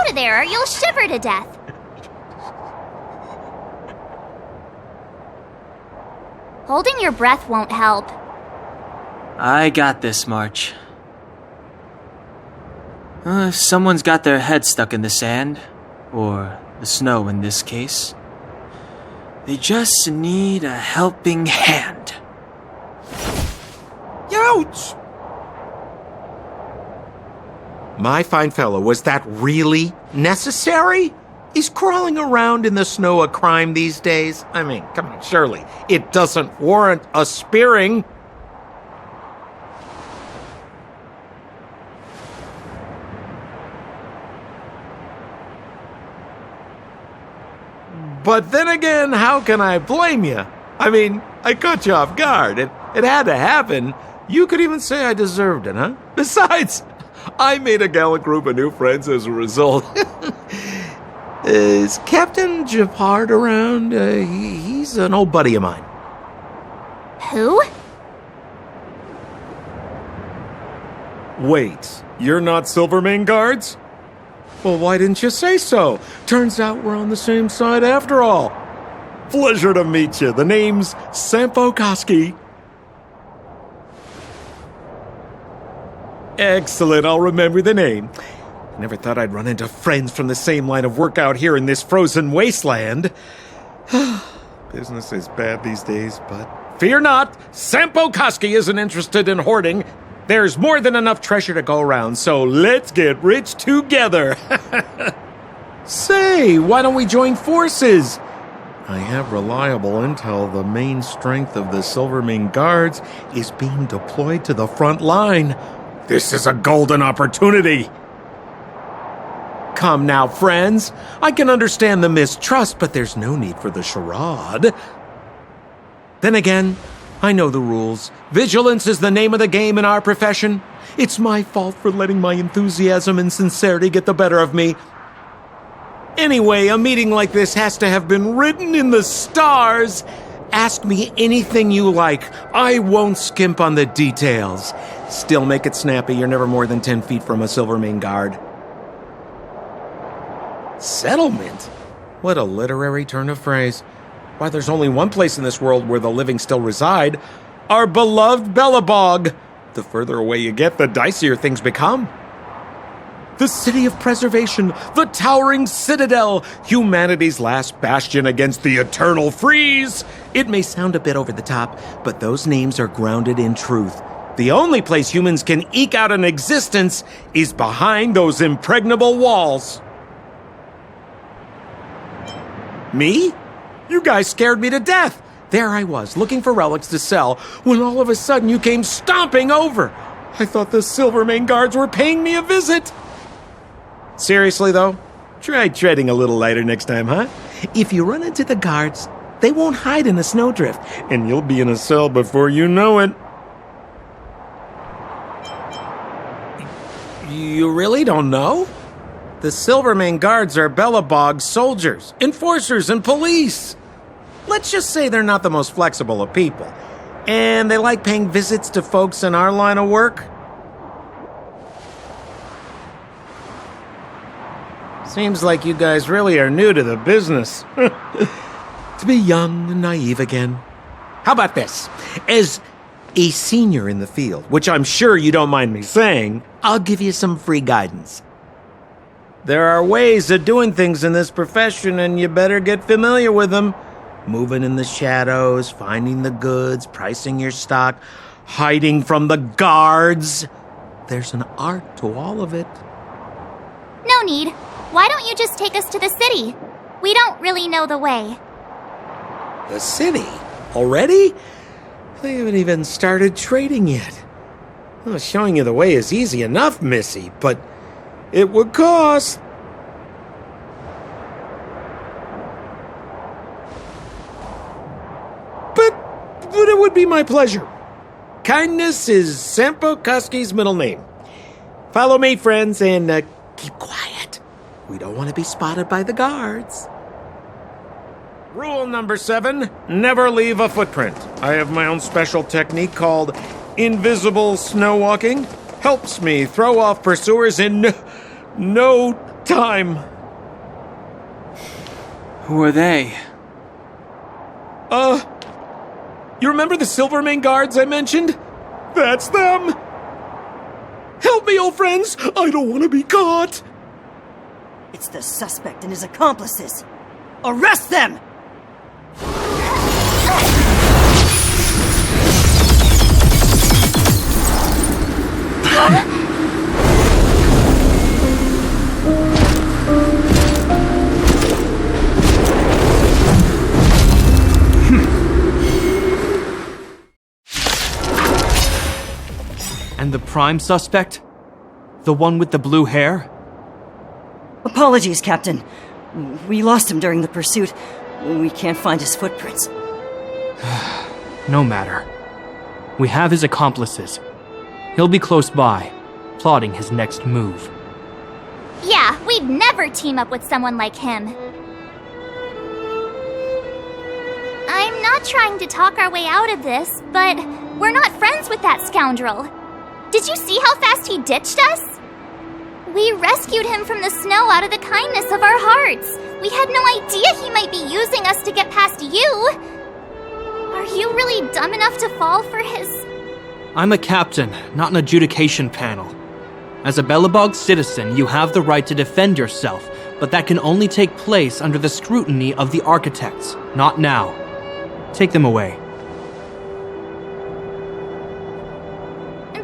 out of there or you'll shiver to death. Holding your breath won't help. I got this, March. If someone's got their head stuck in the sand, or the snow in this case, they just need a helping hand. Ouch! My fine fellow, was that really necessary? Is crawling around in the snow a crime these days? I mean, come on, surely it doesn't warrant a spearing. But then again, how can I blame you? I mean, I caught you off guard. It had to happen. You could even say I deserved it, huh? Besides, I made a gallant group of new friends as a result. Is Captain Japard around? He's an old buddy of mine. Who? Wait, you're not Silvermane Guards? Well, why didn't you say so? Turns out we're on the same side after all. Pleasure to meet you. The name's Sampo Koski. Excellent, I'll remember the name. I never thought I'd run into friends from the same line of work out here in this frozen wasteland. Business is bad these days, but fear not, Sampo Koski isn't interested in hoarding. There's more than enough treasure to go around, so let's get rich together. Say, why don't we join forces? I have reliable intel the main strength of the Silvermane Guards is being deployed to the front line. This is a golden opportunity. Come now, friends. I can understand the mistrust, but there's no need for the charade. Then again, I know the rules. Vigilance is the name of the game in our profession. It's my fault for letting my enthusiasm and sincerity get the better of me. Anyway, a meeting like this has to have been written in the stars. Ask me anything you like. I won't skimp on the details. Still make it snappy. You're never more than 10 feet from a Silvermane Guard. Settlement? What a literary turn of phrase. Why, there's only one place in this world where the living still reside. Our beloved Bellabog. The further away you get, the dicier things become. The city of preservation, the towering citadel, humanity's last bastion against the eternal freeze. It may sound a bit over the top, but those names are grounded in truth. The only place humans can eke out an existence is behind those impregnable walls. Me? You guys scared me to death. There I was, looking for relics to sell, when all of a sudden you came stomping over. I thought the Silvermane Guards were paying me a visit. Seriously, though, try treading a little lighter next time, huh? If you run into the guards, they won't hide in a snowdrift, and you'll be in a cell before you know it. You really don't know? The Silvermane Guards are Bellabog's soldiers, enforcers, and police. Let's just say they're not the most flexible of people, and they like paying visits to folks in our line of work. Seems like you guys really are new to the business. To be young and naive again. How about this? As a senior in the field, which I'm sure you don't mind me saying, I'll give you some free guidance. There are ways of doing things in this profession, and you better get familiar with them. Moving in the shadows, finding the goods, pricing your stock, hiding from the guards. There's an art to all of it. No need. Why don't you just take us to the city? We don't really know the way. The city? Already? They haven't even started trading yet. Well, showing you the way is easy enough, Missy, but it would cost. But it would be my pleasure. Kindness is Sampo Koski's middle name. Follow me, friends, and keep quiet. We don't want to be spotted by the guards. Rule number 7, never leave a footprint. I have my own special technique called invisible snow walking. Helps me throw off pursuers in no time. Who are they? You remember the Silvermane guards I mentioned? That's them! Help me, old friends! I don't want to be caught! It's the suspect and his accomplices. Arrest them! And the prime suspect? The one with the blue hair? Apologies, Captain. We lost him during the pursuit. We can't find his footprints. No matter. We have his accomplices. He'll be close by, plotting his next move. Yeah, we'd never team up with someone like him. I'm not trying to talk our way out of this, but we're not friends with that scoundrel. Did you see how fast he ditched us? We rescued him from the snow out of the kindness of our hearts. We had no idea he might be using us to get past you. Are you really dumb enough to fall for his... I'm a captain, not an adjudication panel. As a Belobog citizen, you have the right to defend yourself, but that can only take place under the scrutiny of the architects, not now. Take them away.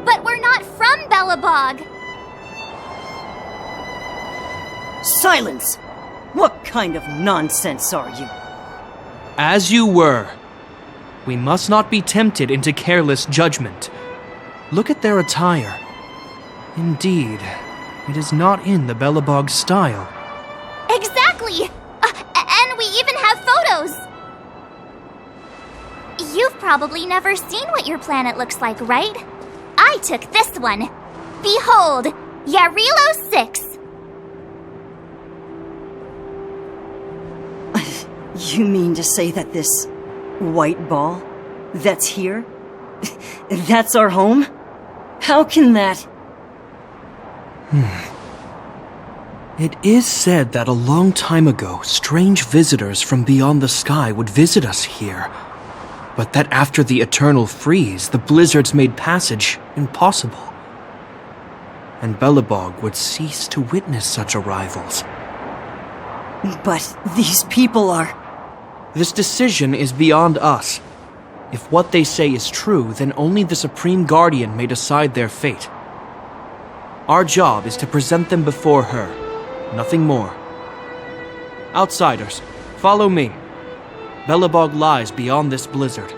But we're not from Belobog. Silence! What kind of nonsense are you? As you were. We must not be tempted into careless judgment. Look at their attire. Indeed, it is not in the Belobog style. Exactly! And we even have photos! You've probably never seen what your planet looks like, right? I took this one. Behold, Yarilo 6. You mean to say that this white ball that's here, that's our home? How can that... It is said that a long time ago, strange visitors from beyond the sky would visit us here. But that after the eternal freeze, the blizzards made passage impossible. And Belobog would cease to witness such arrivals. But these people are... This decision is beyond us. If what they say is true, then only the Supreme Guardian may decide their fate. Our job is to present them before her, nothing more. Outsiders, follow me. Belobog lies beyond this blizzard.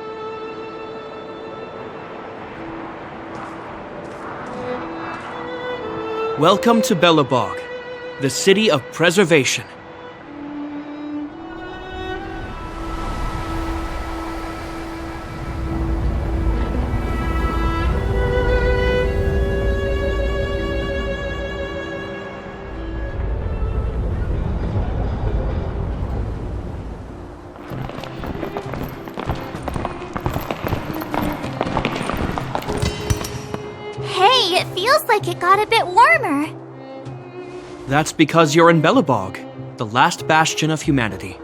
Welcome to Belobog, the city of preservation. Hey, it feels like it got a bit warmer. That's because you're in Belobog, the last bastion of humanity.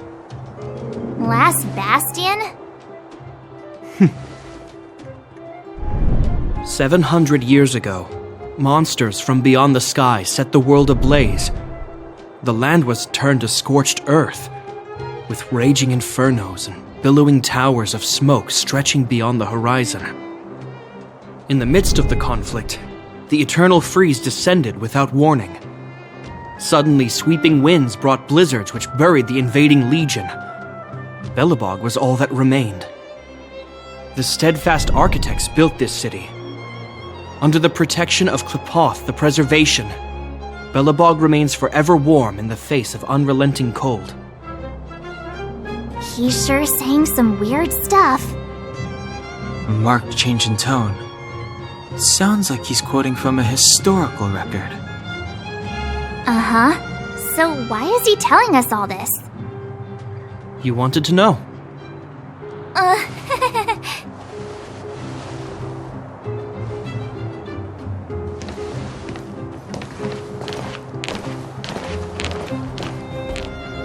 Last bastion? 700 years ago, monsters from beyond the sky set the world ablaze. The land was turned to scorched earth, with raging infernos and billowing towers of smoke stretching beyond the horizon. In the midst of the conflict, the eternal freeze descended without warning. Suddenly, sweeping winds brought blizzards which buried the invading legion. Belobog was all that remained. The steadfast architects built this city. Under the protection of Klipoth, the preservation, Belobog remains forever warm in the face of unrelenting cold. He's sure saying some weird stuff. A marked change in tone. Sounds like he's quoting from a historical record. Uh-huh. So why is he telling us all this? You wanted to know.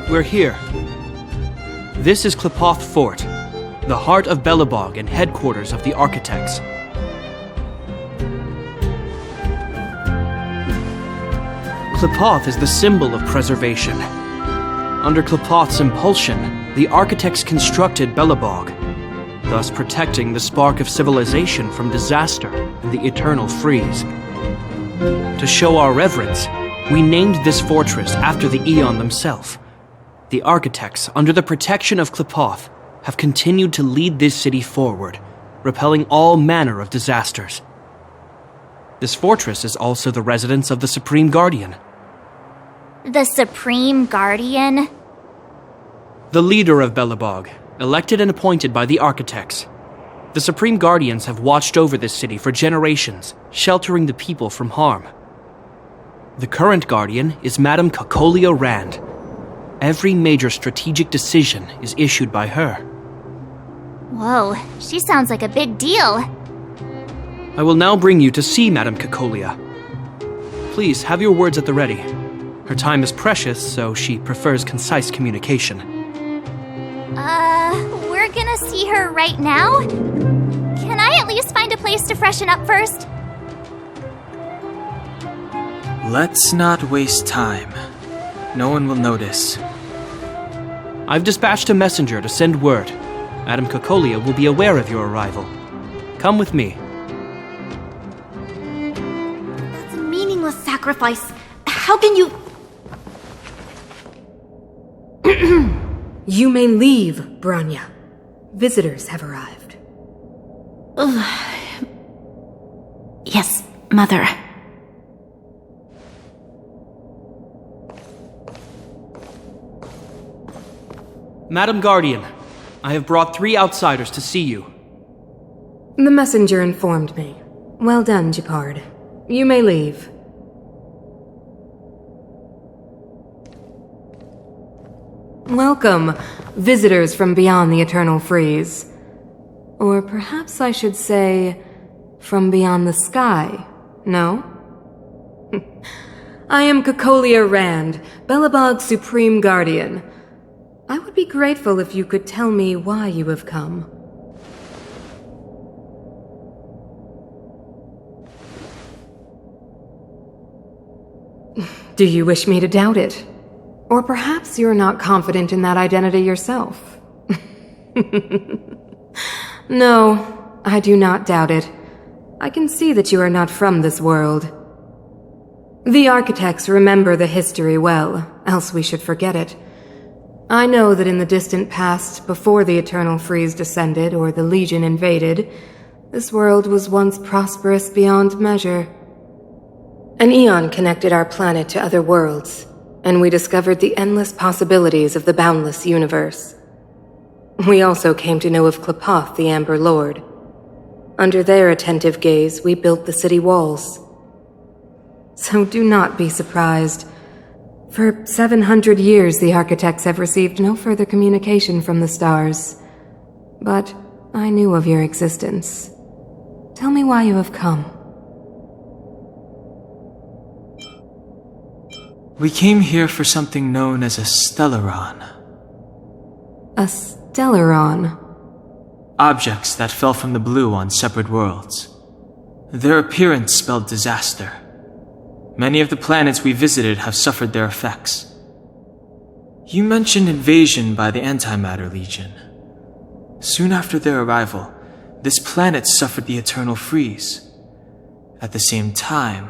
We're here. This is Klipoth Fort, the heart of Belobog and headquarters of the Architects. Klipoth is the symbol of preservation. Under Klipoth's impulsion, the Architects constructed Belobog, thus protecting the spark of civilization from disaster and the eternal freeze. To show our reverence, we named this fortress after the Aeon themselves. The Architects, under the protection of Klipoth, have continued to lead this city forward, repelling all manner of disasters. This fortress is also the residence of the Supreme Guardian. The Supreme Guardian? The leader of Belobog, elected and appointed by the Architects. The Supreme Guardians have watched over this city for generations, sheltering the people from harm. The current Guardian is Madame Kakolia Rand. Every major strategic decision is issued by her. Whoa, she sounds like a big deal. I will now bring you to see Madame Kakolia. Please have your words at the ready. Her time is precious, so she prefers concise communication. We're gonna see her right now? Can I at least find a place to freshen up first? Let's not waste time. No one will notice. I've dispatched a messenger to send word. Madame Kakolia will be aware of your arrival. Come with me. That's a meaningless sacrifice. How can you... You may leave, Branya. Visitors have arrived. Yes, Mother. Madam Guardian, I have brought 3 outsiders to see you. The messenger informed me. Well done, Gepard. You may leave. Welcome, visitors from beyond the eternal freeze. Or perhaps I should say, from beyond the sky, no? I am Kakolia Rand, Belobog's Supreme Guardian. I would be grateful if you could tell me why you have come. Do you wish me to doubt it? Or perhaps you're not confident in that identity yourself. No, I do not doubt it. I can see that you are not from this world. The Architects remember the history well, else we should forget it. I know that in the distant past, before the Eternal Freeze descended or the Legion invaded, this world was once prosperous beyond measure. An Aeon connected our planet to other worlds, and we discovered the endless possibilities of the boundless universe. We also came to know of Klipoth, the Amber Lord. Under their attentive gaze, we built the city walls. So do not be surprised. For 700 years, the Architects have received no further communication from the stars. But I knew of your existence. Tell me why you have come. We came here for something known as a Stellaron. A Stellaron? Objects that fell from the blue on separate worlds. Their appearance spelled disaster. Many of the planets we visited have suffered their effects. You mentioned invasion by the Antimatter Legion. Soon after their arrival, this planet suffered the Eternal Freeze. At the same time,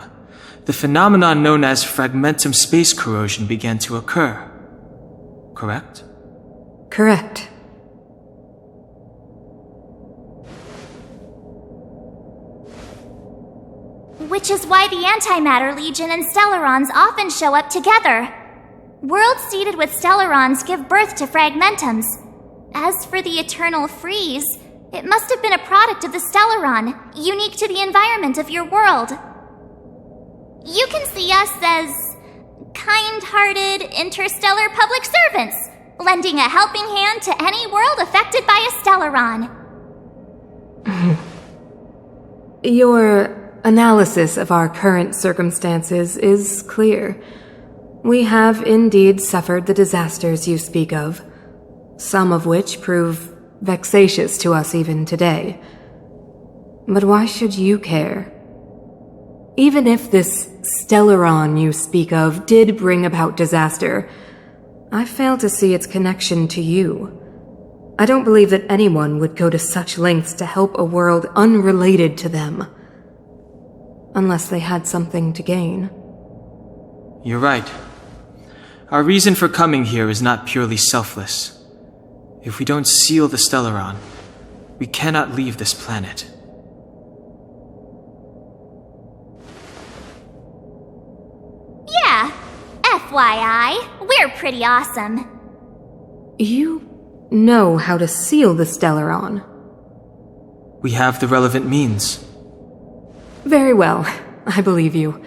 the phenomenon known as fragmentum space corrosion began to occur. Correct? Correct. Which is why the Antimatter Legion and Stellarons often show up together. Worlds seeded with Stellarons give birth to fragmentums. As for the Eternal Freeze, it must have been a product of the Stellaron, unique to the environment of your world. You can see us as kind-hearted interstellar public servants, lending a helping hand to any world affected by a Stellaron. Your analysis of our current circumstances is clear. We have indeed suffered the disasters you speak of, some of which prove vexatious to us even today. But why should you care? Even if this Stellaron you speak of did bring about disaster, I fail to see its connection to you. I don't believe that anyone would go to such lengths to help a world unrelated to them. Unless they had something to gain. You're right. Our reason for coming here is not purely selfless. If we don't seal the Stellaron, we cannot leave this planet. Yeah, FYI, we're pretty awesome. You know how to seal the Stellaron. We have the relevant means. Very well, I believe you.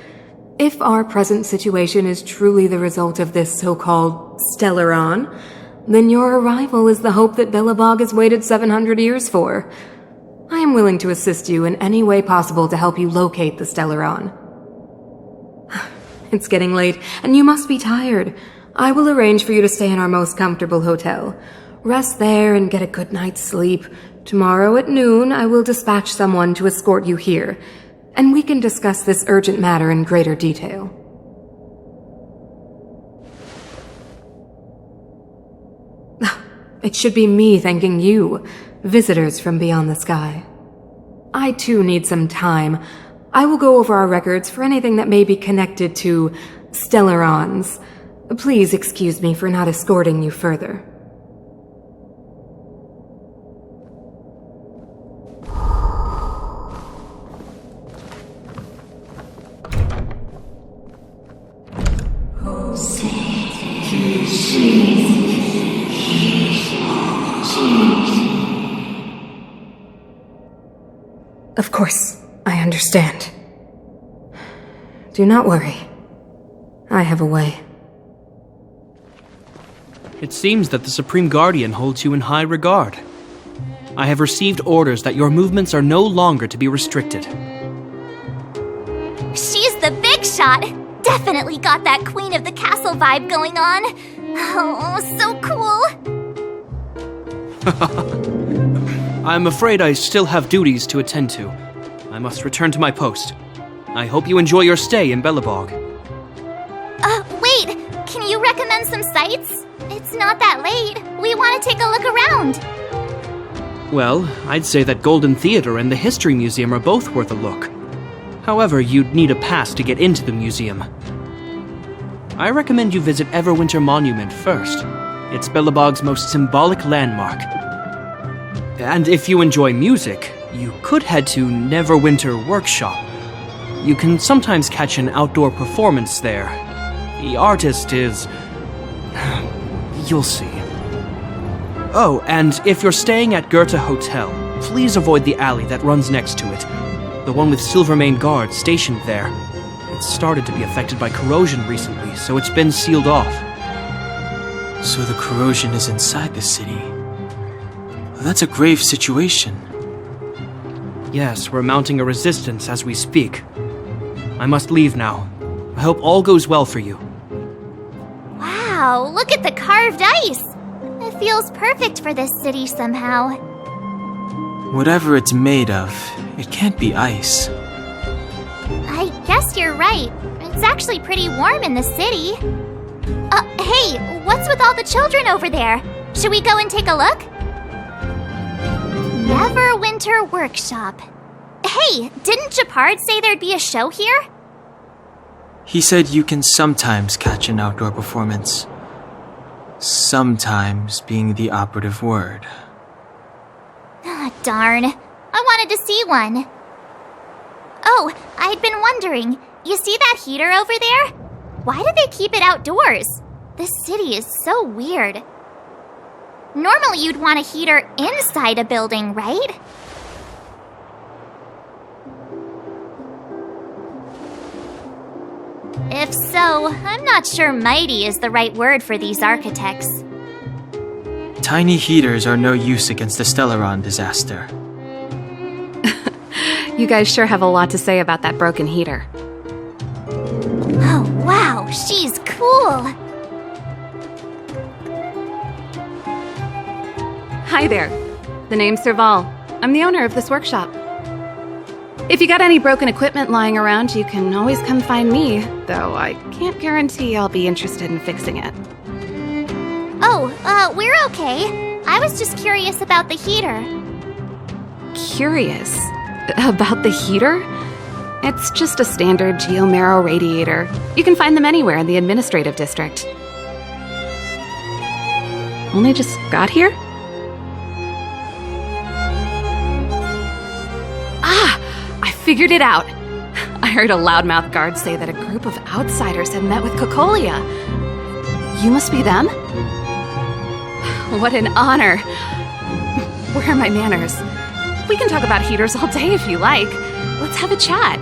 If our present situation is truly the result of this so-called Stellaron, then your arrival is the hope that Belobog has waited 700 years for. I am willing to assist you in any way possible to help you locate the Stellaron. It's getting late, and you must be tired. I will arrange for you to stay in our most comfortable hotel. Rest there and get a good night's sleep. Tomorrow at noon, I will dispatch someone to escort you here, and we can discuss this urgent matter in greater detail. It should be me thanking you, visitors from beyond the sky. I too need some time. I will go over our records for anything that may be connected to Stellarons. Please excuse me for not escorting you further. Of course, I understand. Do not worry. I have a way. It seems that the Supreme Guardian holds you in high regard. I have received orders that your movements are no longer to be restricted. She's the big shot! Definitely got that Queen of the Castle vibe going on. Oh, so cool! I'm afraid I still have duties to attend to. I must return to my post. I hope you enjoy your stay in Belobog. Wait! Can you recommend some sites? It's not that late. We want to take a look around. Well, I'd say that Golden Theater and the History Museum are both worth a look. However, you'd need a pass to get into the museum. I recommend you visit Everwinter Monument first. It's Belobog's most symbolic landmark. And if you enjoy music, you could head to Neverwinter Workshop. You can sometimes catch an outdoor performance there. The artist is... you'll see. Oh, and if you're staying at Goethe Hotel, please avoid the alley that runs next to it. The one with Silvermane guards stationed there. It's started to be affected by corrosion recently, so it's been sealed off. So the corrosion is inside the city. That's a grave situation. Yes, we're mounting a resistance as we speak. I must leave now. I hope all goes well for you. Wow, look at the carved ice! It feels perfect for this city somehow. Whatever it's made of, it can't be ice. I guess you're right. It's actually pretty warm in the city. Hey, what's with all the children over there? Should we go and take a look? Neverwinter Workshop. Hey, didn't Japard say there'd be a show here? He said you can sometimes catch an outdoor performance. Sometimes being the operative word. Ah, darn. I wanted to see one. Oh, I'd been wondering. You see that heater over there? Why do they keep it outdoors? This city is so weird. Normally you'd want a heater inside a building, right? If so, I'm not sure mighty is the right word for these architects. Tiny heaters are no use against the Stellaron disaster. You guys sure have a lot to say about that broken heater. Oh, wow. Wow, she's cool. Hi there. The name's Serval. I'm the owner of this workshop. If you got any broken equipment lying around, you can always come find me, though I can't guarantee I'll be interested in fixing it. Oh, we're okay. I was just curious about the heater. Curious? About the heater? It's just a standard geomarrow radiator. You can find them anywhere in the administrative district. Only just got here? I figured it out. I heard a loudmouth guard say that a group of outsiders had met with Cocolia. You must be them? What an honor. Where are my manners? We can talk about heaters all day if you like. Let's have a chat.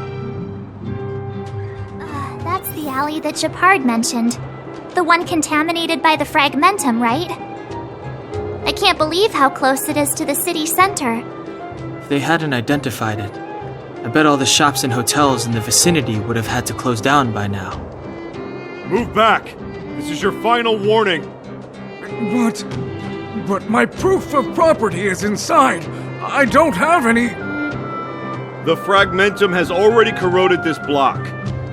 That's the alley that Japard mentioned. The one contaminated by the fragmentum, right? I can't believe how close it is to the city center. If they hadn't identified it, I bet all the shops and hotels in the vicinity would have had to close down by now. Move back! This is your final warning! But my proof of property is inside. I don't have any. The fragmentum has already corroded this block.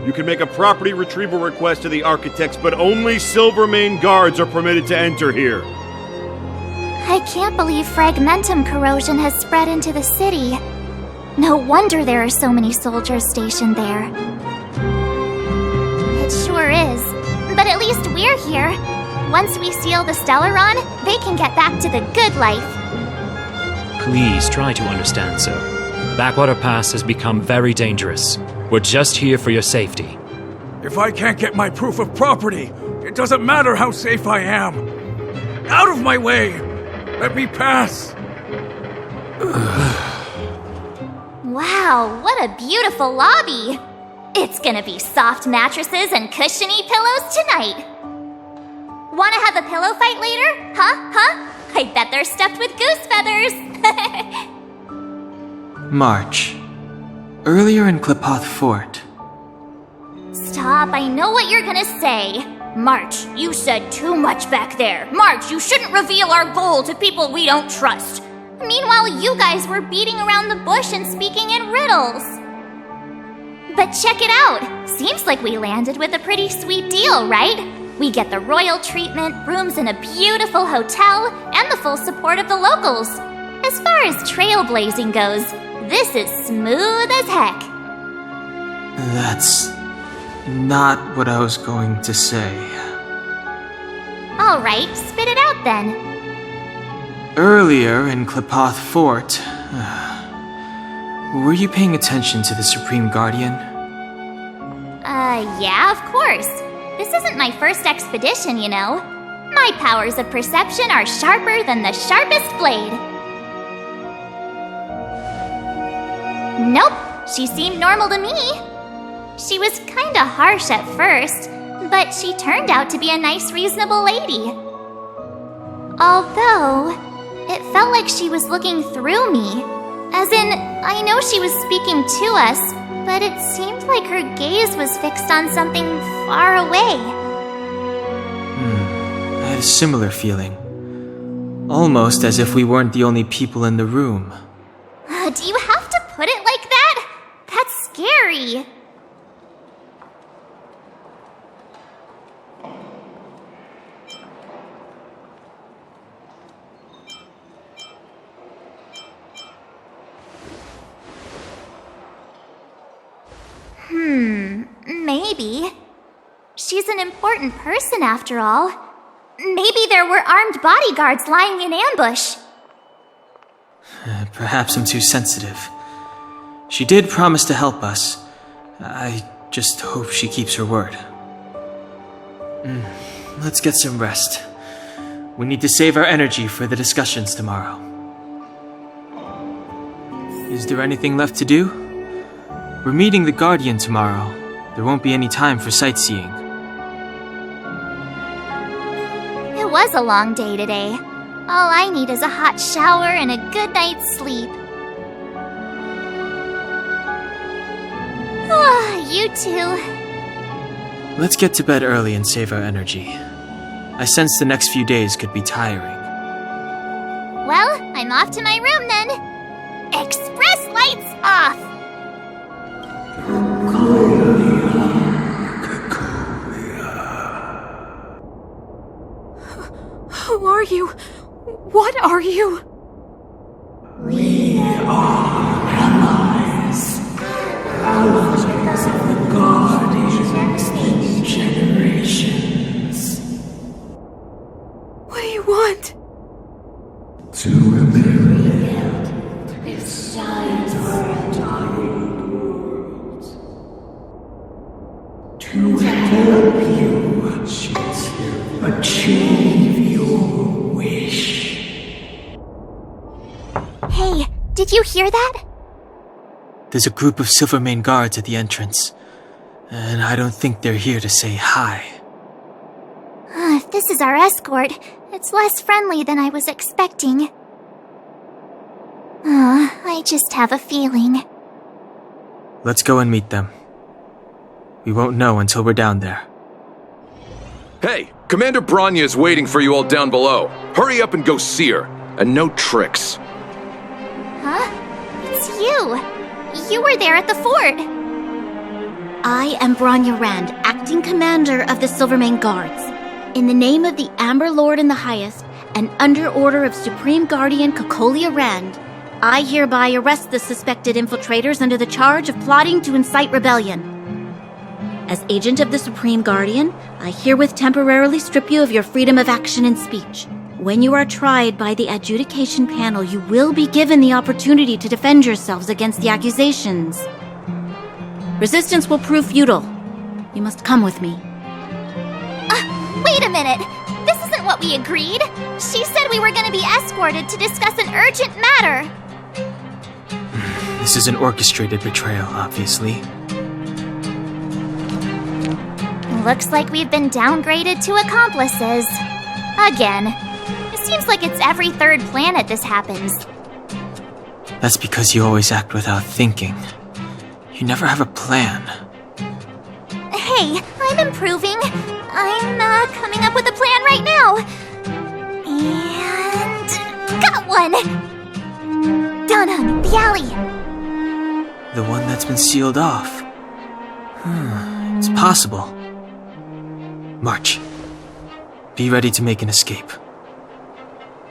You can make a property retrieval request to the architects, but only Silvermane guards are permitted to enter here. I can't believe fragmentum corrosion has spread into the city. No wonder there are so many soldiers stationed there. It sure is. But at least we're here. Once we seal the Stellaron, they can get back to the good life. Please try to understand, sir. Backwater Pass has become very dangerous. We're just here for your safety. If I can't get my proof of property, it doesn't matter how safe I am. Out of my way! Let me pass! Wow, what a beautiful lobby! It's gonna be soft mattresses and cushiony pillows tonight. Wanna have a pillow fight later? Huh? I bet they're stuffed with goose feathers! March. Earlier in Klipoth Fort. Stop, I know what you're gonna say. March, you said too much back there. March, you shouldn't reveal our goal to people we don't trust. Meanwhile, you guys were beating around the bush and speaking in riddles. But check it out. Seems like we landed with a pretty sweet deal, right? We get the royal treatment, rooms in a beautiful hotel, and the full support of the locals. As far as trailblazing goes, this is smooth as heck. That's not what I was going to say. All right, spit it out then. Earlier in Klipoth Fort, were you paying attention to the Supreme Guardian? Yeah, of course. This isn't my first expedition, you know. My powers of perception are sharper than the sharpest blade. Nope, she seemed normal to me. She was kinda harsh at first, but she turned out to be a nice, reasonable lady. Although, it felt like she was looking through me. As in, I know she was speaking to us, but it seemed like her gaze was fixed on something far away. I had a similar feeling. Almost as if we weren't the only people in the room. Do you have to put it like that? That's scary. Maybe. She's an important person after all. Maybe there were armed bodyguards lying in ambush. Perhaps I'm too sensitive. She did promise to help us. I just hope she keeps her word. Let's get some rest. We need to save our energy for the discussions tomorrow. Is there anything left to do? We're meeting the Guardian tomorrow. There won't be any time for sightseeing. It was a long day today. All I need is a hot shower and a good night's sleep. You too. Let's get to bed early and save our energy. I sense the next few days could be tiring. Well, I'm off to my room then. Express lights off! Who are you? What are you? We are allies. Allies of the Guardians in generations. What do you want? To rebuild its giant world. To help you achieve your wish. Hey, did you hear that? There's a group of Silvermane guards at the entrance, and I don't think they're here to say hi. If this is our escort, it's less friendly than I was expecting. I just have a feeling. Let's go and meet them. We won't know until we're down there. Hey, Commander Bronya is waiting for you all down below. Hurry up and go see her. And no tricks. Huh? It's you. You were there at the fort. I am Bronya Rand, acting commander of the Silvermane Guards. In the name of the Amber Lord in the Highest, and under order of Supreme Guardian Cocolia Rand, I hereby arrest the suspected infiltrators under the charge of plotting to incite rebellion. As agent of the Supreme Guardian, I herewith temporarily strip you of your freedom of action and speech. When you are tried by the adjudication panel, you will be given the opportunity to defend yourselves against the accusations. Resistance will prove futile. You must come with me. Wait a minute! This isn't what we agreed! She said we were going to be escorted to discuss an urgent matter! This is an orchestrated betrayal, obviously. Looks like we've been downgraded to accomplices. Again. It seems like it's every third planet this happens. That's because you always act without thinking. You never have a plan. Hey, I'm improving. I'm coming up with a plan right now. And... got one! Down the alley. The one that's been sealed off. It's possible. March. Be ready to make an escape.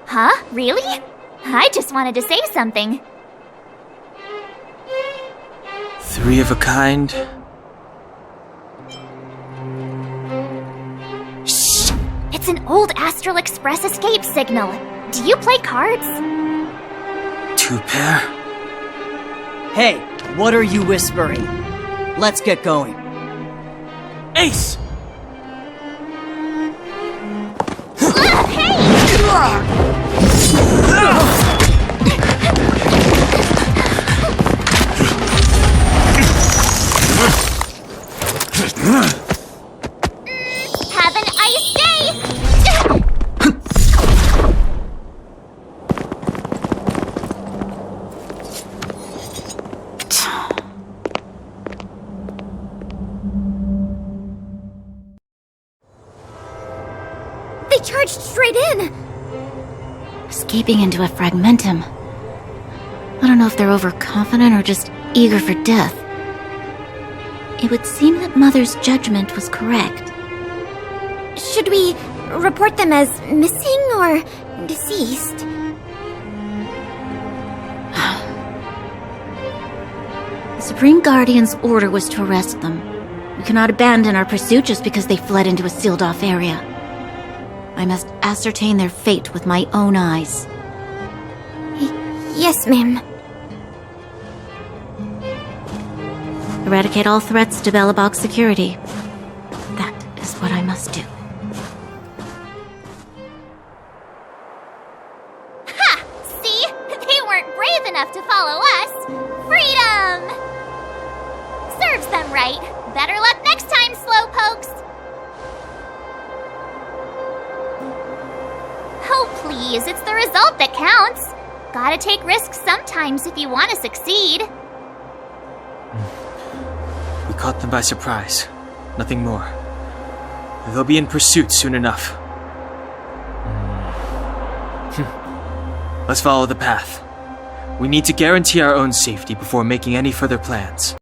Huh? Really? I just wanted to say something. 3 of a kind. Shh! It's an old Astral Express escape signal. Do you play cards? 2 pair. Hey, what are you whispering? Let's get going. Ace! Hey! Have an ice day! They charged straight in! Escaping into a fragmentum. I don't know if they're overconfident or just eager for death. It would seem that Mother's judgment was correct. Should we report them as missing or deceased? The Supreme Guardian's order was to arrest them. We cannot abandon our pursuit just because they fled into a sealed-off area. I must ascertain their fate with my own eyes. Yes, ma'am. Eradicate all threats to Belobog's security. That is what I must do. Ha! See? They weren't brave enough to follow us. Freedom! Serves them right. Better luck next time, slowpokes. Oh, please, it's the result that counts. Gotta take risks sometimes if you want to succeed. We caught them by surprise. Nothing more. They'll be in pursuit soon enough. Let's follow the path. We need to guarantee our own safety before making any further plans.